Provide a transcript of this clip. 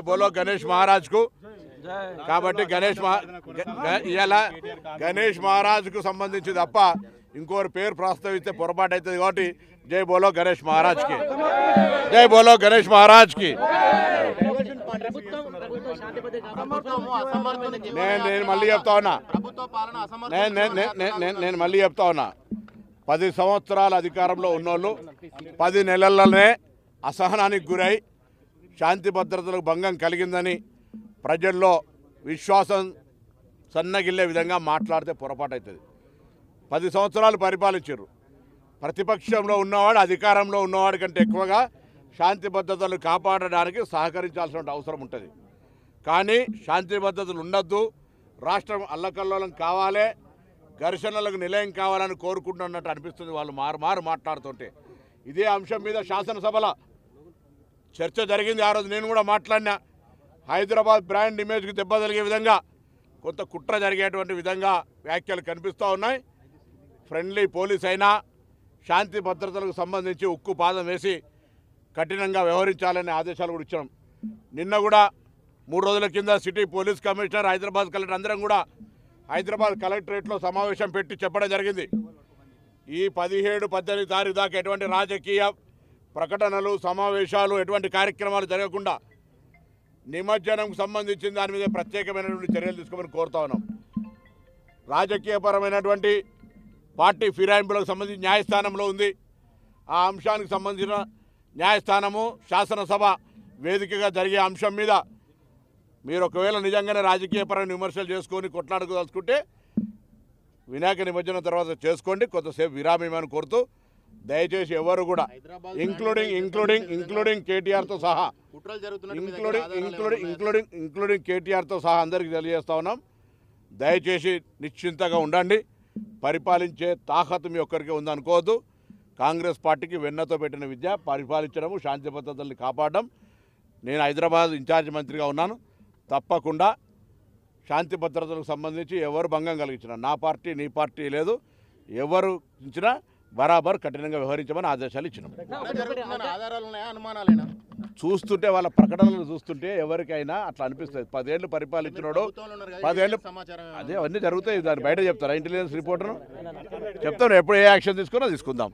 बोलो गणेश महाराज को కాబట్టి గణేష్ మహారాజ్ కు సంబంధించి తప్ప ఇంకోరు పేరు ప్రస్తావిస్తే పొరపాటు అవుతుంది కాబట్టి జై బోలో గణేష్ మహారాజ్ కి జై బోలో గణేష్ మహారాజ్ కి నేను మళ్ళీ చెప్తా ఉన్నా నేను మళ్ళీ చెప్తా ఉన్నా 10 సంవత్సరాల అధికారంలో ఉన్నోళ్ళు 10 నెలల్లోనే అసహనానికి గురై శాంతి భద్రతలకు భంగం కలిగిందని ప్రజల్లో విశ్వాసం సన్నగిల్లే విధంగా మాట్లాడితే పొరపాటు అవుతుంది. 10 సంవత్సరాలు పరిపాలించారు. ప్రతిపక్షంలో ఉన్నవాడు అధికారంలో ఉన్నవాడి కంటే ఎక్కువగా శాంతి భద్రతలు కాపాడడానికి సహకరించాల్సిన అవసరం ఉంటుంది. కానీ శాంతి భద్రతలు ఉండొద్దు, రాష్ట్రం అల్లకల్లోలం కావాలి, ఘర్షణలకు నిలయం కావాలని కోరుకుంటున్నట్టు అనిపిస్తుంది వాళ్ళు మారు మాట్లాడుతుంటే. ఇదే అంశం మీద శాసనసభలో చర్చ జరిగింది. ఆ రోజు నేను కూడా మాట్లాడినా. హైదరాబాద్ బ్రాండ్ ఇమేజ్కి దెబ్బ తగిలే విధంగా కొంత కుట్ర జరిగేటువంటి విధంగా వ్యాఖ్యలు కనిపిస్తూ ఉన్నాయి. ఫ్రెండ్లీ పోలీస్ అయినా శాంతి భద్రతలకు సంబంధించి ఉక్కు పాదం వేసి కఠినంగా వ్యవహరించాలనే ఆదేశాలు కూడా ఇచ్చాం. నిన్న కూడా 3 రోజుల కింద city police commissioner, Hyderabad collector అందరం కూడా హైదరాబాద్ కలెక్టరేట్లో సమావేశం పెట్టి చెప్పడం జరిగింది. ఈ 17-18 తారీఖు దాకా ఎటువంటి రాజకీయ ప్రకటనలు, సమావేశాలు, ఎటువంటి కార్యక్రమాలు జరగకుండా నిమజ్జనంకు సంబంధించిన దాని మీద ప్రత్యేకమైనటువంటి చర్యలు తీసుకోమని కోరుతా ఉన్నాం. రాజకీయపరమైనటువంటి పార్టీ ఫిరాయింపులకు సంబంధించి న్యాయస్థానంలో ఉంది. ఆ అంశానికి సంబంధించిన న్యాయస్థానము శాసనసభ వేదికగా జరిగే అంశం మీద మీరు ఒకవేళ నిజంగానే రాజకీయపరమైన విమర్శలు చేసుకొని కొట్లాడుకోదలుచుకుంటే వినాయక నిమజ్జనం తర్వాత చేసుకోండి, కొంతసేపు విరామమని కోరుతూ దయచేసి ఎవరు కూడా ఇంక్లూడింగ్ కేటీఆర్తో సహా ఇంక్లూడింగ్ కేటీఆర్తో సహా అందరికీ తెలియజేస్తా ఉన్నాం. దయచేసి నిశ్చింతగా ఉండండి. పరిపాలించే తాకత్ మీ ఒక్కరికి ఉందనుకోవద్దు. కాంగ్రెస్ పార్టీకి వెన్నతో పెట్టిన విద్య పరిపాలించడము, శాంతి భద్రతల్ని కాపాడడం. నేను హైదరాబాద్ ఇన్ఛార్జ్ మంత్రిగా ఉన్నాను. తప్పకుండా శాంతి భద్రతలకు సంబంధించి ఎవరు భంగం కలిగించినా, నా పార్టీ నీ పార్టీ లేదు, ఎవరు ఇచ్చినా బరాబర్ కఠినంగా వ్యవహరించమని ఆదేశాలు ఇచ్చినాం. చూస్తుంటే వాళ్ళ ప్రకటనలు చూస్తుంటే ఎవరికైనా అట్లా అనిపిస్తుంది. 10 ఏళ్ళు పరిపాలించినోడు 10 ఏళ్ళు అదే అవన్నీ జరుగుతాయి. దాన్ని బయట చెప్తారా? ఇంటెలిజెన్స్ రిపోర్టర్ను చెప్తాను. ఎప్పుడు ఏ యాక్షన్ తీసుకున్నా తీసుకుందాం.